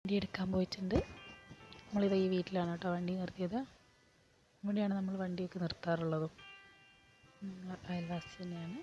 വണ്ടി എടുക്കാൻ പോയിട്ടുണ്ട്. നമ്മളിത് ഈ വീട്ടിലാണ് കേട്ടോ വണ്ടി നിർത്തിയത്. ഇവിടെയാണ് നമ്മൾ വണ്ടിയൊക്കെ നിർത്താറുള്ളതും. ഞങ്ങൾ അയൽവാസി തന്നെയാണ്.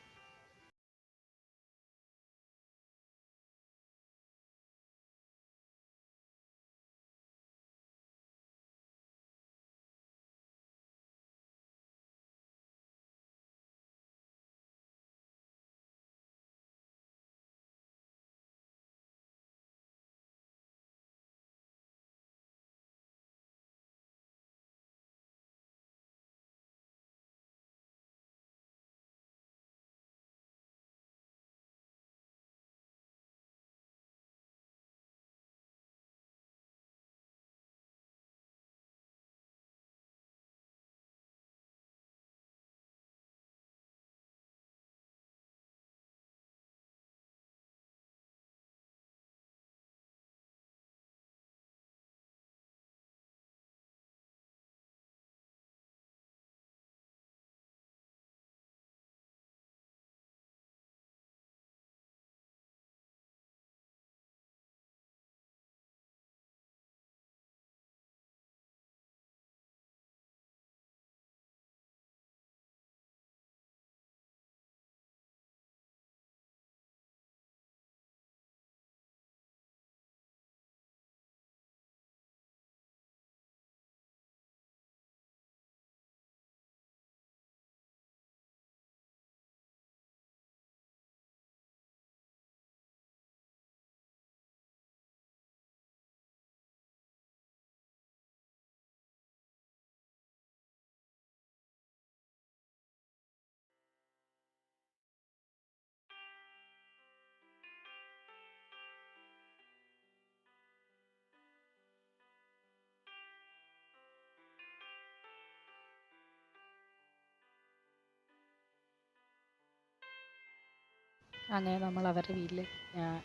അങ്ങനെ നമ്മൾ അവരുടെ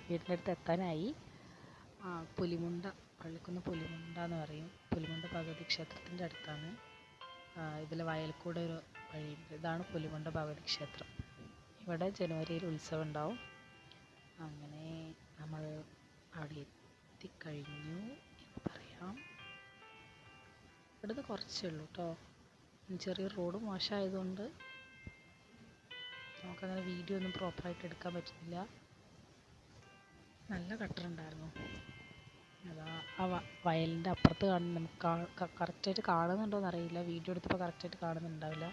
വീടിൻ്റെ അടുത്ത് എത്താനായി. പുലിമുണ്ട, പള്ളിക്കുന്ന് പുലിമുണ്ട എന്ന് പറയും. പുലിമുണ്ട ഭഗവതി ക്ഷേത്രത്തിൻ്റെ അടുത്താണ്. ഇതിലെ വയൽക്കൂടെ ഒരു വഴിയുണ്ട്. ഇതാണ് പുലിമുണ്ട ഭഗവതി ക്ഷേത്രം. ഇവിടെ ജനുവരിയിൽ ഉത്സവം ഉണ്ടാവും. അങ്ങനെ നമ്മൾ അവിടെ എത്തിക്കഴിഞ്ഞു എന്ന് പറയാം. ഇവിടുന്ന് കുറച്ചേ ഉള്ളൂ കേട്ടോ. ചെറിയ റോഡ് മോശമായതുകൊണ്ട് നമുക്കങ്ങനെ വീഡിയോ ഒന്നും പ്രോപ്പറായിട്ട് എടുക്കാൻ പറ്റുന്നില്ല. നല്ല കട്ടറുണ്ടായിരുന്നു. അതാ ആ വയലിൻ്റെ അപ്പുറത്ത് നമുക്ക് കറക്റ്റായിട്ട് കാണുന്നുണ്ടോയെന്ന് അറിയില്ല. വീഡിയോ എടുത്തപ്പോൾ കറക്റ്റായിട്ട് കാണുന്നുണ്ടാവില്ല.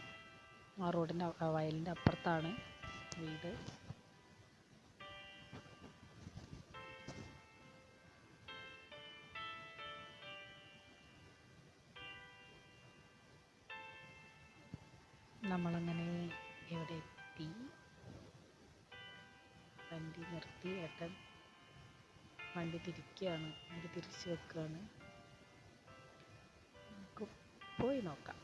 ആ റോഡിൻ്റെ വയലിൻ്റെ അപ്പുറത്താണ് വീട്. നമ്മളങ്ങനെ ഇവിടെ എത്തി. വണ്ടി നിർത്തി. ഏട്ടൻ വണ്ടി തിരിക്കുകയാണ്. വണ്ടി തിരിച്ചു വെക്കുകയാണ്. നമുക്ക് പോയി നോക്കാം.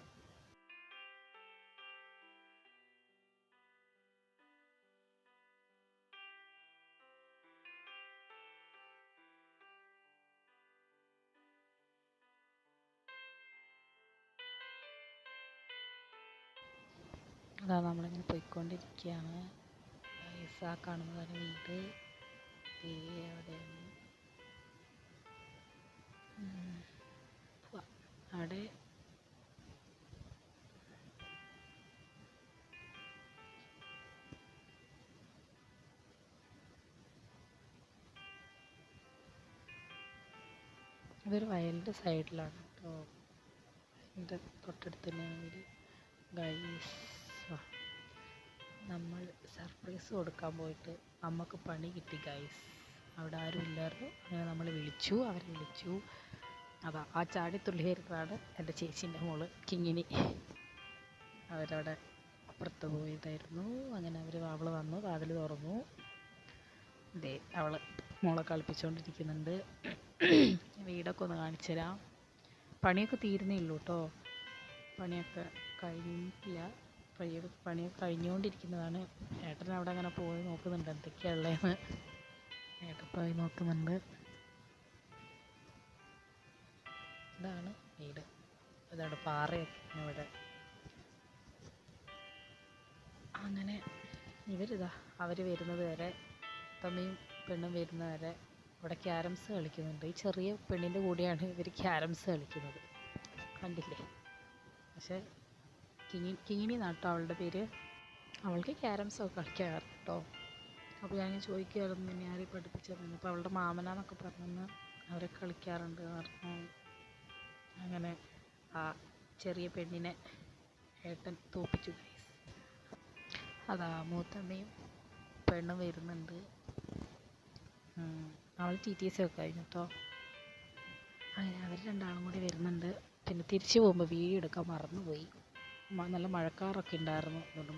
അതാ നമ്മളിങ്ങനെ പോയിക്കൊണ്ടിരിക്കുകയാണ്. ആ കാണുന്നതാണ് വീട്. അവിടെയാണ് അവിടെ ഇതൊരു വയലിൻ്റെ സൈഡിലാണ് കേട്ടോ. എൻ്റെ തൊട്ടടുത്ത് തന്നെയാണ് വീട്. ഗൈസ്, നമ്മൾ സർപ്രൈസ് കൊടുക്കാൻ പോയിട്ട് നമുക്ക് പണി കിട്ടി ഗൈസ്. അവിടെ ആരും ഇല്ലായിരുന്നു. അങ്ങനെ നമ്മൾ അവരെ വിളിച്ചു. അതാ ആ ചാടിത്തുള്ളി വരുന്നതാണ് എൻ്റെ ചേച്ചീൻ്റെ മോള് കിങ്ങിണി. അവരവിടെ അപ്പുറത്ത് പോയതായിരുന്നു. അങ്ങനെ അവൾ വന്നു, വാതിൽ തുറന്നു. ദേ അവൾ മോളെ കളിപ്പിച്ചുകൊണ്ടിരിക്കുന്നുണ്ട്. വീടൊക്കെ ഒന്ന് കാണിച്ചു തരാം. പണിയൊക്കെ തീരുന്നേ ഉള്ളൂ കേട്ടോ. പണിയൊക്കെ കഴിഞ്ഞിട്ടില്ല. പണിയൊക്കെ കഴിഞ്ഞുകൊണ്ടിരിക്കുന്നതാണ്. ഏട്ടൻ അവിടെ അങ്ങനെ പോയി നോക്കുന്നുണ്ട് എന്തൊക്കെയാണ് ഉള്ളതെന്ന്. ഏട്ടൻ പോയി നോക്കുന്നുണ്ട്. ഇതാണ് വീട്. ഇതാണ് പാറയൊക്കെയാണ് ഇവിടെ. അങ്ങനെ അവർ വരുന്നത് വരെ, തമ്മയും പെണ്ണും വരുന്നത് വരെ ഇവിടെ ക്യാരംസ് കളിക്കുന്നുണ്ട്. ഈ ചെറിയ പെണ്ണിൻ്റെ കൂടെയാണ് ഇവർ ക്യാരംസ് കളിക്കുന്നത്, കണ്ടില്ലേ? പക്ഷേ കിങ്ങിണി എന്നാട്ടോ അവളുടെ പേര്. അവൾക്ക് ക്യാരംസൊക്കെ കളിക്കാൻ അറിയാം കേട്ടോ. അപ്പോൾ ഞാൻ ചോദിക്കുമായിരുന്നു നിന്നെ ആരെ പഠിപ്പിച്ചതെന്ന്. അപ്പോൾ അവളുടെ മാമനാന്നൊക്കെ പറഞ്ഞെന്ന് അവരെ കളിക്കാറുണ്ട് പറഞ്ഞു. അങ്ങനെ ആ ചെറിയ പെണ്ണിനെ ഏട്ടൻ തോപ്പിച്ചു. അതാ മൂത്തമ്മയും പെണ്ണും വരുന്നുണ്ട്. അവൾ TTC ഒക്കെ കഴിഞ്ഞു കേട്ടോ. അങ്ങനെ അവർ രണ്ടാളും കൂടി വരുന്നുണ്ട്. പിന്നെ തിരിച്ചു പോകുമ്പോൾ വീഡിയോ എടുക്കാൻ മറന്നുപോയി. നല്ല മഴക്കാറൊക്കെ ഉണ്ടായിരുന്നു, അതുകൊണ്ട്